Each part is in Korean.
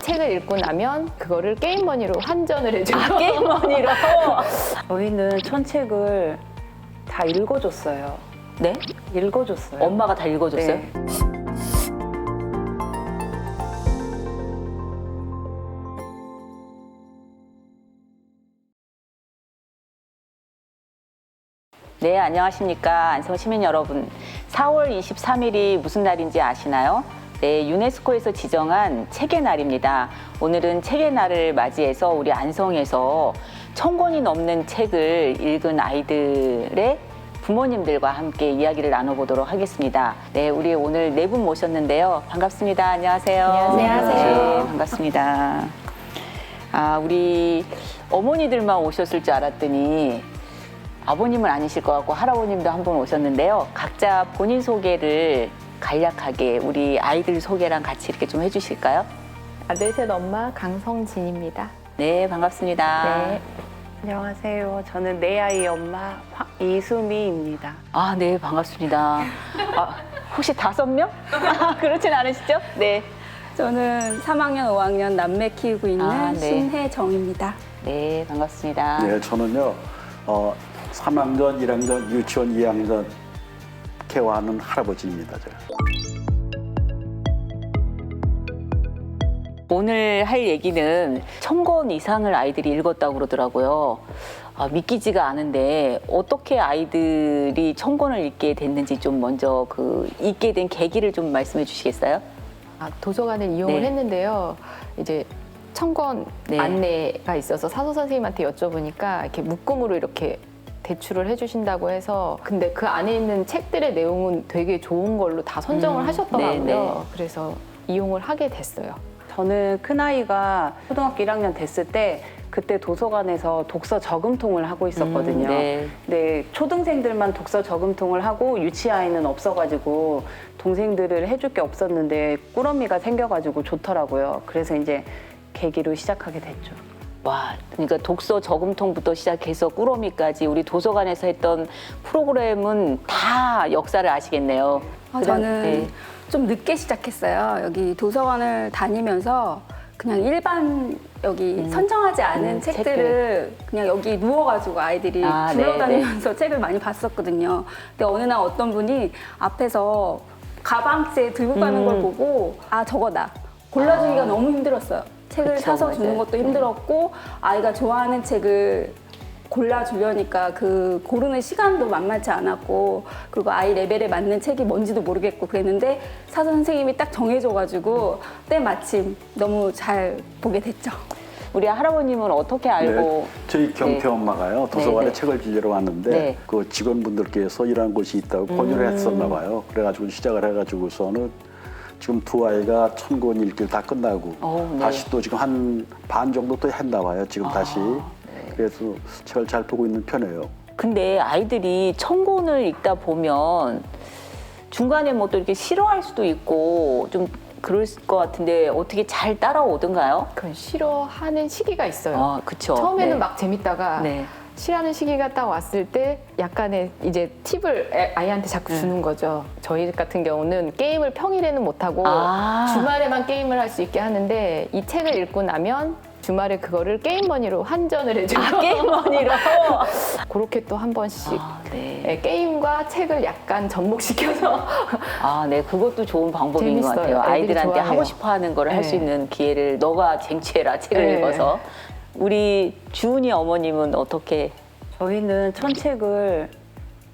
책을 읽고 나면 그거를 게임머니로 환전을 해줘요. 아, 게임머니로? 저희는 천책을 다 읽어줬어요. 네? 읽어줬어요. 엄마가 다 읽어줬어요? 네. 네, 안녕하십니까. 안성 시민 여러분. 4월 23일이 무슨 날인지 아시나요? 네, 유네스코에서 지정한 책의 날입니다. 오늘은 책의 날을 맞이해서 우리 안성에서 1000권이 넘는 책을 읽은 아이들의 부모님들과 함께 이야기를 나눠보도록 하겠습니다. 네, 우리 오늘 네 분 모셨는데요. 반갑습니다. 안녕하세요. 안녕하세요. 네, 반갑습니다. 아, 우리 어머니들만 오셨을 줄 알았더니 아버님은 아니실 것 같고 할아버님도 한 분 오셨는데요. 각자 본인 소개를 간략하게 우리 아이들 소개랑 같이 이렇게 좀 해주실까요? 아들 셋 엄마 강성진입니다. 네, 반갑습니다. 네. 안녕하세요. 저는 내 아이 엄마 이수미입니다. 아, 네, 반갑습니다. 아, 혹시 5명? 그렇진 않으시죠? 네. 저는 3학년, 5학년 남매 키우고 있는 아, 네. 신혜정입니다. 네, 반갑습니다. 네, 저는요, 3학년, 1학년, 유치원 2학년 케어하는 할아버지입니다. 제가. 오늘 할 얘기는 1000권 이상을 아이들이 읽었다고 그러더라고요. 아, 믿기지가 않은데 어떻게 아이들이 1000권을 읽게 됐는지 좀 먼저 그 읽게 된 계기를 좀 말씀해 주시겠어요? 도서관을 이용을 네. 했는데요. 이제 1000권 네. 안내가 있어서 사서 선생님한테 여쭤보니까 이렇게 묶음으로 이렇게 대출을 해주신다고 해서 근데 그 안에 있는 책들의 내용은 되게 좋은 걸로 다 선정을 하셨더라고요. 네, 네. 그래서 이용을 하게 됐어요. 저는 큰아이가 초등학교 1학년 됐을 때 그때 도서관에서 독서 저금통을 하고 있었거든요. 네. 네, 초등생들만 독서 저금통을 하고 유치아이는 없어가지고 동생들을 해줄 게 없었는데 꾸러미가 생겨가지고 좋더라고요. 그래서 이제 계기로 시작하게 됐죠. 와, 그러니까 독서 저금통부터 시작해서 꾸러미까지 우리 도서관에서 했던 프로그램은 다 역사를 아시겠네요. 저는 네. 좀 늦게 시작했어요. 여기 도서관을 다니면서 그냥 일반 여기 선정하지 않은 책들을 그냥 여기 누워가지고 아이들이 아, 굴러다니면서 책을 많이 봤었거든요. 근데 어느 날 어떤 분이 앞에서 가방째 들고 가는 걸 보고 아, 저거다. 골라주기가 너무 힘들었어요. 책을 그쵸, 사서 맞아요. 주는 것도 힘들었고 아이가 좋아하는 책을 골라주려니까 그 고르는 시간도 만만치 않았고 그리고 아이 레벨에 맞는 책이 뭔지도 모르겠고 그랬는데 사서 선생님이 딱 정해줘가지고 때마침 너무 잘 보게 됐죠. 우리 할아버님은 어떻게 알고? 네, 저희 경태 네. 엄마가요, 도서관에 네, 네. 책을 빌리러 왔는데 네. 그 직원분들께서 이런 곳이 있다고 권유를 했었나 봐요. 그래가지고 시작을 해가지고서는 지금 두 아이가 1000권 읽기를 다 끝나고 네. 다시 또 지금 한 반 정도 또 했나 봐요. 지금 다시. 그래서 책을 잘 보고 있는 편이에요. 근데 아이들이 1000권을 읽다 보면 중간에 뭐 또 이렇게 싫어할 수도 있고 좀 그럴 것 같은데 어떻게 잘 따라오던가요? 그건 싫어하는 시기가 있어요. 아, 그쵸. 처음에는 네. 막 재밌다가 네. 싫어하는 시기가 딱 왔을 때 약간의 이제 팁을 아이한테 자꾸 주는 거죠. 저희 같은 경우는 게임을 평일에는 못하고 아. 주말에만 게임을 할 수 있게 하는데 이 책을 읽고 나면 주말에 그거를 게임머니로 환전을 해줘요. 아, 게임머니로? 그렇게 또 한 번씩 아, 네. 네, 게임과 책을 약간 접목시켜서 아, 네. 그것도 좋은 방법인 것 재밌어요. 같아요. 애들이 아이들한테 좋아해요. 하고 싶어 하는 걸 할 수 네. 있는 기회를 너가 쟁취해라, 책을 네. 읽어서. 우리 주은이 어머님은 어떻게? 저희는 천책을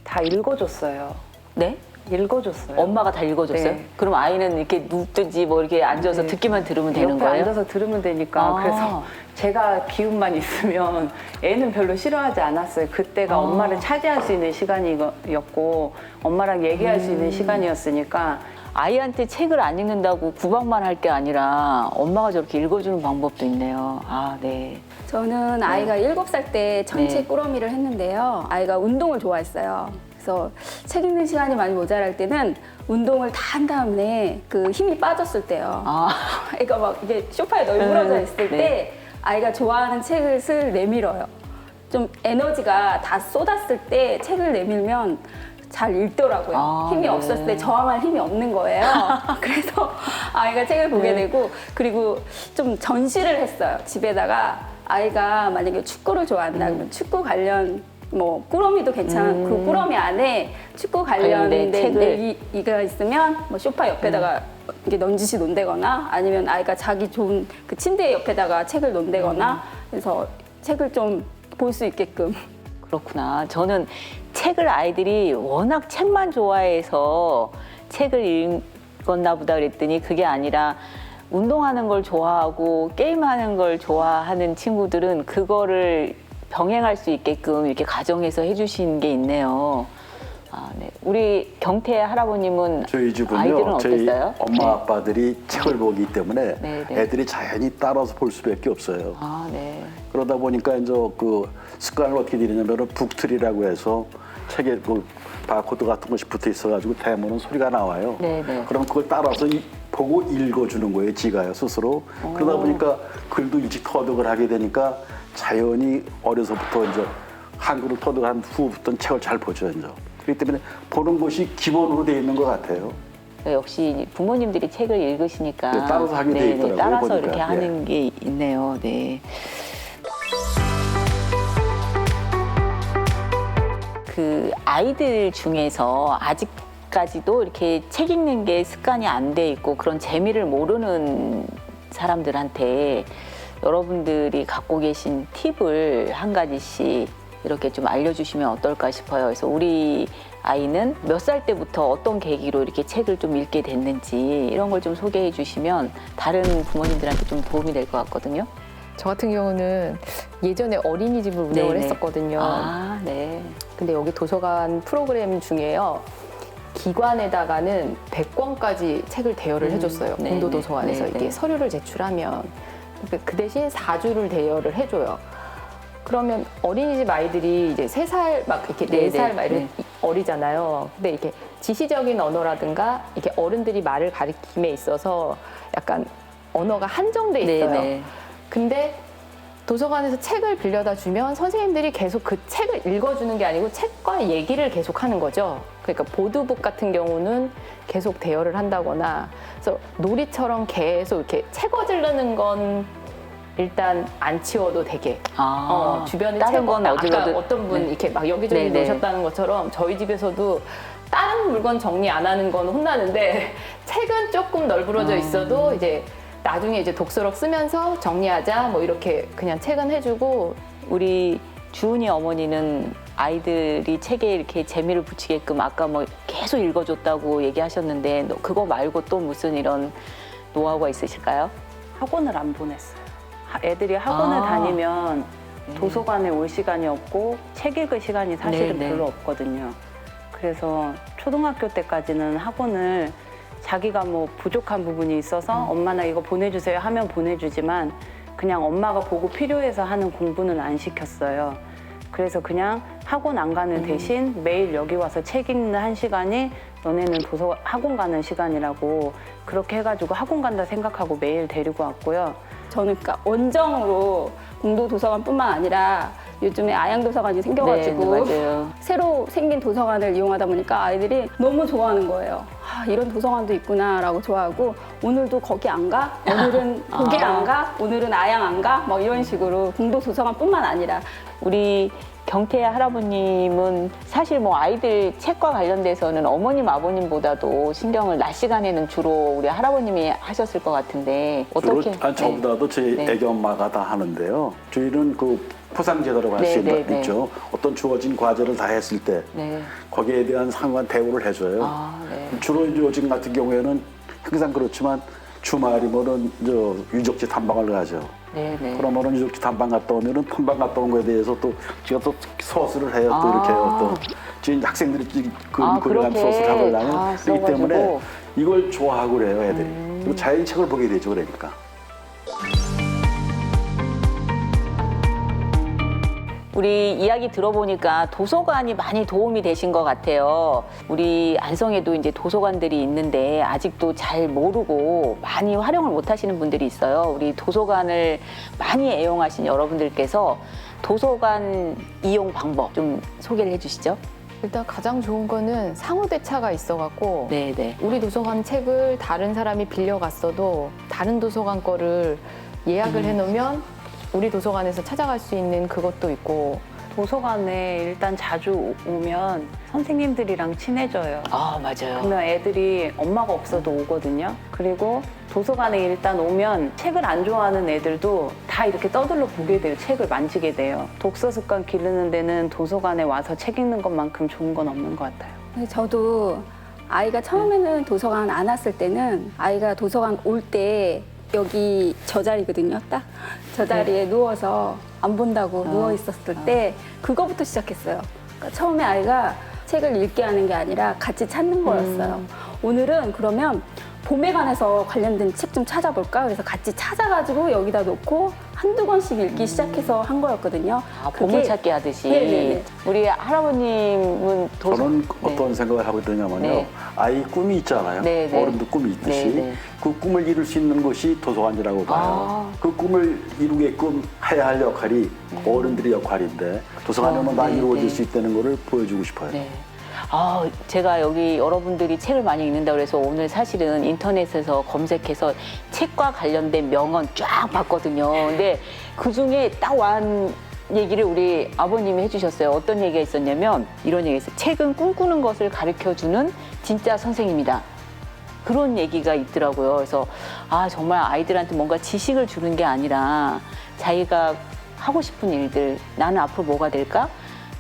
다 읽어줬어요. 네? 읽어줬어요. 엄마가 다 읽어줬어요? 네. 그럼 아이는 이렇게 눕든지 뭐 이렇게 앉아서 네. 듣기만 들으면 되는 옆에 거예요? 앉아서 들으면 되니까 아. 그래서 제가 기운만 있으면 애는 별로 싫어하지 않았어요. 그때가 아. 엄마를 차지할 수 있는 시간이었고 엄마랑 얘기할 수 있는 시간이었으니까 아이한테 책을 안 읽는다고 구박만 할 게 아니라 엄마가 저렇게 읽어주는 방법도 있네요. 아, 네. 저는 아이가 7살 때 천체 네. 꾸러미를 했는데요. 아이가 운동을 좋아했어요. 그래서 책 읽는 시간이 많이 모자랄 때는 운동을 다 한 다음에 그 힘이 빠졌을 때요. 아, 애가 막 이게 소파에 널브러져 있을 네. 때 아이가 좋아하는 책을 슬 내밀어요. 좀 에너지가 다 쏟았을 때 책을 내밀면 잘 읽더라고요. 아, 힘이 네. 없었을 때 저항할 힘이 없는 거예요. 그래서 아이가 책을 보게 되고 그리고 좀 전시를 했어요. 집에다가 아이가 만약에 축구를 좋아한다 그러면 축구 관련 뭐 꾸러미도 괜찮은 그 꾸러미 안에 축구 관련된 책을. 얘기가 있으면 뭐 소파 옆에다가 이게 넌지시 논대거나 아니면 아이가 자기 좋은 그 침대 옆에다가 책을 논대거나 그래서 책을 좀 볼 수 있게끔. 그렇구나. 저는 책을 아이들이 워낙 책만 좋아해서 책을 읽었나 보다 그랬더니 그게 아니라 운동하는 걸 좋아하고 게임하는 걸 좋아하는 친구들은 그거를 병행할 수 있게끔 이렇게 가정에서 해주신 게 있네요. 아, 네. 우리 경태 할아버님은 저희 아이들은 집은요, 저희 어땠어요? 엄마 아빠들이 책을 보기 때문에 네, 네. 애들이 자연히 따라서 볼 수밖에 없어요. 아, 네. 그러다 보니까 이제 그 습관을 어떻게 들이냐면은 북트리라고 해서 책에 그 바코드 같은 것이 붙어 있어가지고 대문은 소리가 나와요. 네, 네. 그럼 그걸 따라서 보고 읽어주는 거예요, 지가요 스스로. 그러다 보니까 글도 일찍 터득을 하게 되니까 자연히 어려서부터 이제 한글을 터득한 후부터는 책을 잘 보죠, 이제. 그렇기 때문에 보는 것이 기본으로 되어 있는 것 같아요. 역시 부모님들이 책을 읽으시니까 네, 따라서 하게 돼 네, 있더라고요, 따라서 보니까. 이렇게 예. 하는 게 있네요. 네. 그 아이들 중에서 아직까지도 이렇게 책 읽는 게 습관이 안 돼 있고 그런 재미를 모르는 사람들한테 여러분들이 갖고 계신 팁을 한 가지씩 이렇게 좀 알려주시면 어떨까 싶어요. 그래서 우리 아이는 몇 살 때부터 어떤 계기로 이렇게 책을 좀 읽게 됐는지 이런 걸 좀 소개해 주시면 다른 부모님들한테 좀 도움이 될 것 같거든요. 저 같은 경우는 예전에 어린이집을 운영을 네네. 했었거든요. 아, 네. 근데 여기 도서관 프로그램 중에요. 기관에다가는 100권까지 책을 대여를 해줬어요. 네네. 공도도서관에서 네네. 이게 서류를 제출하면 그 대신 4주를 대여를 해줘요. 그러면 어린이집 아이들이 이제 3살 막 이렇게 네네. 4살 막 이렇게 네. 어리잖아요. 근데 이렇게 지시적인 언어라든가 이렇게 어른들이 말을 가리킴에 있어서 약간 언어가 한정돼 있어요. 네네. 근데 도서관에서 책을 빌려다 주면 선생님들이 계속 그 책을 읽어주는 게 아니고 책과 얘기를 계속 하는 거죠. 그러니까 보드북 같은 경우는 계속 대여를 한다거나 그래서 놀이처럼 계속 이렇게 책 어지르는 건 일단 안 치워도 되게 주변에 다른 책 건 아까 어디로든- 어떤 분 네. 이렇게 막 여기저기 네네. 놓으셨다는 것처럼 저희 집에서도 다른 물건 정리 안 하는 건 혼나는데 책은 조금 널브러져 있어도 이제 나중에 이제 독서록 쓰면서 정리하자 뭐 이렇게 그냥 책은 해주고 우리 주은이 어머니는 아이들이 책에 이렇게 재미를 붙이게끔 아까 뭐 계속 읽어줬다고 얘기하셨는데 그거 말고 또 무슨 이런 노하우가 있으실까요? 학원을 안 보냈어요. 애들이 학원을 아. 다니면 도서관에 올 시간이 없고 책 읽을 시간이 사실은 네, 네. 별로 없거든요. 그래서 초등학교 때까지는 학원을 자기가 뭐 부족한 부분이 있어서 엄마 나 이거 보내주세요 하면 보내주지만 그냥 엄마가 보고 필요해서 하는 공부는 안 시켰어요. 그래서 그냥 학원 안 가는 대신 매일 여기 와서 책 읽는 1시간이 너네는 학원 가는 시간이라고 그렇게 해가지고 학원 간다 생각하고 매일 데리고 왔고요. 저는 그러니까 원정으로 공도도서관뿐만 아니라 요즘에 아양도서관이 생겨가지고 네, 맞아요. 새로 생긴 도서관을 이용하다 보니까 아이들이 너무 좋아하는 거예요. 아, 이런 도서관도 있구나라고 좋아하고 오늘도 거기 안 가? 오늘은 거기 안 가? 오늘은 아양 안 가? 뭐 이런 식으로 공도도서관뿐만 아니라 우리 경태 할아버님은 사실 뭐 아이들 책과 관련돼서는 어머님 아버님보다도 신경을 낮 시간에는 주로 우리 할아버님이 하셨을 것 같은데 어떻게? 저보다도 저희 네. 애기 엄마가 다 하는데요. 저희는 그 포상제도라고 할 네, 수 네, 네. 있죠. 어떤 주어진 과제를 다 했을 때 네. 거기에 대한 상관 대우를 해줘요. 아, 네. 주로 요즘 같은 경우에는 항상 그렇지만 주말이면은 저 유적지 탐방을 가죠. 네, 네. 그러면은 유적지 탐방 갔다 오면은 탐방 갔다 온 거에 대해서 또 제가 또 서술을 해요. 또 이렇게 또 지금 학생들이 그려간 그렇게 서술 다 하려면 그렇기 때문에 써가지고. 이걸 좋아하고 그래요, 애들이. 그리고 자연히 책을 보게 되죠, 그러니까. 우리 이야기 들어보니까 도서관이 많이 도움이 되신 것 같아요. 우리 안성에도 이제 도서관들이 있는데 아직도 잘 모르고 많이 활용을 못 하시는 분들이 있어요. 우리 도서관을 많이 애용하신 여러분들께서 도서관 이용 방법 좀 소개를 해주시죠. 일단 가장 좋은 거는 상호대차가 있어갖고 네, 네. 우리 도서관 책을 다른 사람이 빌려갔어도 다른 도서관 거를 예약을 해놓으면 우리 도서관에서 찾아갈 수 있는 그것도 있고 도서관에 일단 자주 오면 선생님들이랑 친해져요. 아, 맞아요. 그러면 애들이 엄마가 없어도 오거든요. 그리고 도서관에 일단 오면 책을 안 좋아하는 애들도 다 이렇게 떠들러 보게 돼요. 책을 만지게 돼요. 독서 습관 기르는 데는 도서관에 와서 책 읽는 것만큼 좋은 건 없는 것 같아요. 네, 저도 아이가 처음에는 도서관 안 왔을 때는 아이가 도서관 올 때 여기 저 자리거든요. 딱 저 자리에 누워서 안 본다고 누워 있었을 때 그거부터 시작했어요. 그러니까 처음에 아이가 책을 읽게 하는 게 아니라 같이 찾는 거였어요. 오늘은 그러면 봄에 관해서 관련된 책 좀 찾아볼까? 그래서 같이 찾아가지고 여기다 놓고 한두 권씩 읽기 시작해서 한 거였거든요. 아, 보물찾기 하듯이. 네네네. 우리 할아버님은 저는 네. 어떤 생각을 하고 있느냐면요. 네. 아이 꿈이 있잖아요. 네, 네. 어른도 꿈이 있듯이 네, 네. 그 꿈을 이룰 수 있는 것이 도서관이라고 봐요. 아. 그 꿈을 이루게끔 해야 할 역할이 어른들의 역할인데 도서관에 오면 다 네, 이루어질 네. 수 있다는 거를 보여주고 싶어요. 네. 아, 제가 여기 여러분들이 책을 많이 읽는다고 해서 오늘 사실은 인터넷에서 검색해서 책과 관련된 명언 쫙 봤거든요. 근데 그 중에 딱 완 얘기를 우리 아버님이 해주셨어요. 어떤 얘기가 있었냐면 이런 얘기가 있어요. 책은 꿈꾸는 것을 가르쳐주는 진짜 선생님이다. 그런 얘기가 있더라고요. 그래서 아, 정말 아이들한테 뭔가 지식을 주는 게 아니라 자기가 하고 싶은 일들, 나는 앞으로 뭐가 될까?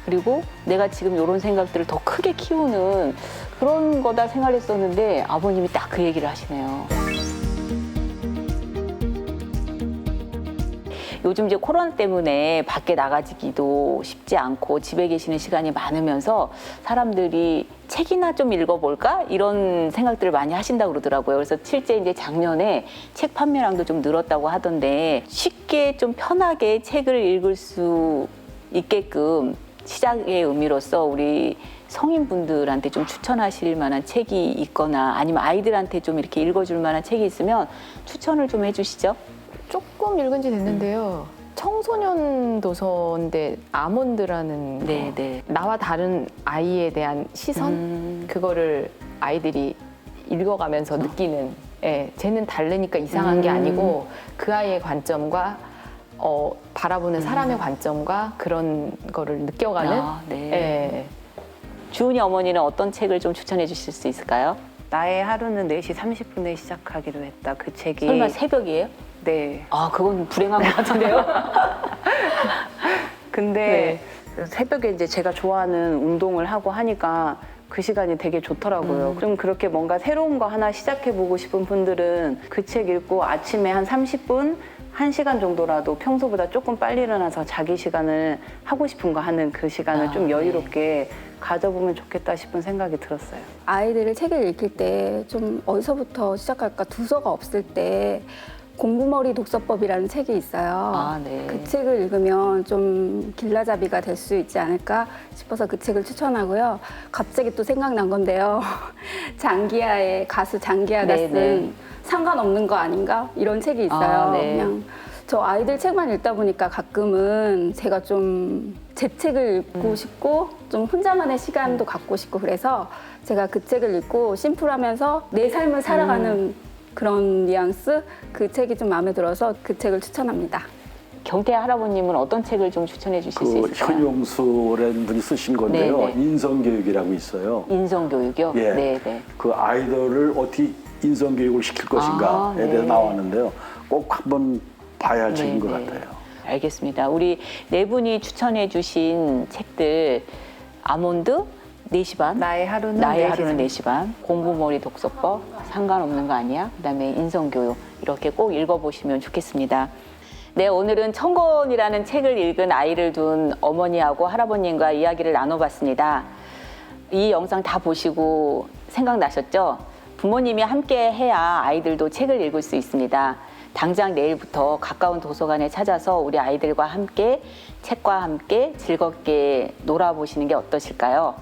그리고 내가 지금 이런 생각들을 더 크게 키우는 그런 거다 생각했었는데 아버님이 딱 그 얘기를 하시네요. 요즘 이제 코로나 때문에 밖에 나가기도 쉽지 않고 집에 계시는 시간이 많으면서 사람들이 책이나 좀 읽어볼까? 이런 생각들을 많이 하신다고 그러더라고요. 그래서 실제 이제 작년에 책 판매량도 좀 늘었다고 하던데 쉽게 좀 편하게 책을 읽을 수 있게끔 시작의 의미로서 우리 성인분들한테 좀 추천하실 만한 책이 있거나 아니면 아이들한테 좀 이렇게 읽어줄 만한 책이 있으면 추천을 좀 해주시죠. 조금 읽은 지 됐는데요. 청소년 도서인데 아몬드라는 거. 네, 네. 나와 다른 아이에 대한 시선 그거를 아이들이 읽어가면서 느끼는 예, 쟤는 다르니까 이상한 게 아니고 그 아이의 관점과 바라보는 사람의 관점과 그런 거를 느껴가는 아, 네. 예. 주은이 어머니는 어떤 책을 좀 추천해 주실 수 있을까요? 나의 하루는 4시 30분에 시작하기로 했다. 그 책이 설마 새벽이에요? 네. 아, 그건 불행한 것 같은데요? 근데 새벽에 이제 제가 좋아하는 운동을 하고 하니까 그 시간이 되게 좋더라고요. 좀 그렇게 뭔가 새로운 거 하나 시작해보고 싶은 분들은 그 책 읽고 아침에 한 30분, 1시간 정도라도 평소보다 조금 빨리 일어나서 자기 시간을 하고 싶은 거 하는 그 시간을 아, 좀 여유롭게 가져보면 좋겠다 싶은 생각이 들었어요. 아이들을 책을 읽힐 때 좀 어디서부터 시작할까? 두서가 없을 때 공부머리 독서법이라는 책이 있어요. 아, 네. 그 책을 읽으면 좀 길라잡이가 될 수 있지 않을까 싶어서 그 책을 추천하고요. 갑자기 또 생각난 건데요. 장기하의 가수 장기하가 네, 쓴 네. 상관없는 거 아닌가? 이런 책이 있어요. 아, 네. 그냥 저 아이들 책만 읽다 보니까 가끔은 제가 좀 제 책을 읽고 싶고 좀 혼자만의 시간도 갖고 싶고 그래서 제가 그 책을 읽고 심플하면서 내 삶을 살아가는 그런 뉘앙스 그 책이 좀 마음에 들어서 그 책을 추천합니다. 경태 할아버님은 어떤 책을 좀 추천해 주실 수 그 있을까요? 현용수라는 분이 쓰신 건데요. 네, 네. 인성교육이라고 있어요. 인성교육이요? 예. 네, 네. 그 아이들을 어떻게 인성교육을 시킬 것인가에 아, 네. 대해서 나왔는데요. 꼭 한번 봐야 할 책인 것 네. 같아요. 알겠습니다. 우리 네 분이 추천해 주신 책들 아몬드, 4시 반, 나의 하루는 나의 4시 하루는 4시 반, 공부머리 독서법, 상관없는 거 아니야? 그다음에 인성교육 이렇게 꼭 읽어보시면 좋겠습니다. 네, 오늘은 청건이라는 책을 읽은 아이를 둔 어머니하고 할아버님과 이야기를 나눠봤습니다. 이 영상 다 보시고 생각나셨죠? 부모님이 함께 해야 아이들도 책을 읽을 수 있습니다. 당장 내일부터 가까운 도서관에 찾아서 우리 아이들과 함께 책과 함께 즐겁게 놀아보시는 게 어떠실까요?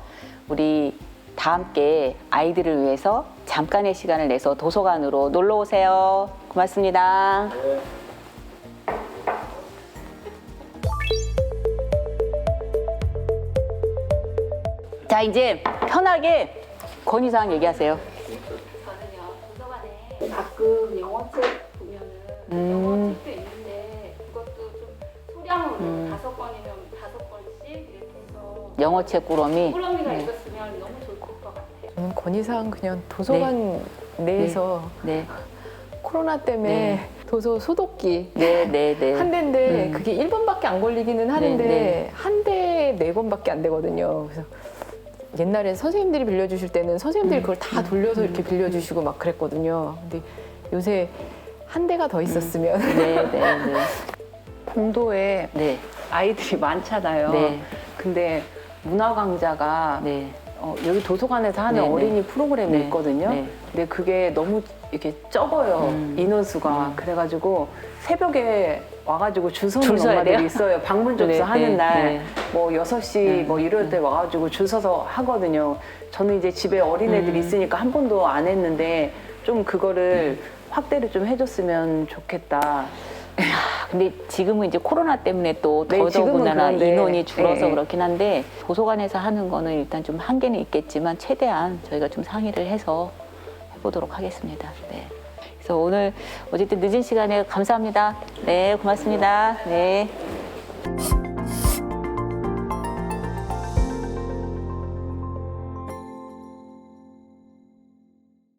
우리 다 함께 아이들을 위해서 잠깐의 시간을 내서 도서관으로 놀러 오세요. 고맙습니다. 자, 자, 이제 편하게 건의사항 얘기하세요. 저는요 도서관에 가끔 영어책 보면은 영어책도 있는데 그것도 좀 소량으로 5권이면 5권씩 이렇게 해서 영어책 꾸러미. 꾸러미가 있었으면 너무 좋을 것 같아요. 저는 건의사항 그냥 도서관 내에서 네. 코로나 때문에 네. 도서 소독기 네, 네, 네. 한 대인데 그게 1번밖에 안 걸리기는 하는데 네. 한 대에 4권밖에 안 되거든요. 그래서 옛날에 선생님들이 빌려주실 때는 선생님들이 그걸 다 돌려서 이렇게 빌려주시고 막 그랬거든요. 근데 요새 한 대가 더 있었으면 네, 네, 네. 봉도에 네. 아이들이 많잖아요. 네. 근데 문화 강좌가 네. 여기 도서관에서 하는 네, 네. 어린이 프로그램이 네, 있거든요. 네. 근데 그게 너무 이렇게 적어요. 인원수가. 그래가지고 새벽에 와가지고 줄 서는 줄 서야 엄마들이 돼요? 있어요. 방문 접수 네, 하는 네, 날. 네. 뭐 6시 뭐 이럴 때 와가지고 줄 서서 하거든요. 저는 이제 집에 어린애들이 있으니까 한 번도 안 했는데 좀 그거를 확대를 좀 해줬으면 좋겠다. 근데 지금은 이제 코로나 때문에 또 네, 지금은 더더군다나 그런데, 인원이 줄어서 네. 그렇긴 한데 도서관에서 하는 거는 일단 좀 한계는 있겠지만 최대한 저희가 좀 상의를 해서 해보도록 하겠습니다. 네. 그래서 오늘 어쨌든 늦은 시간에 감사합니다. 네, 고맙습니다. 네.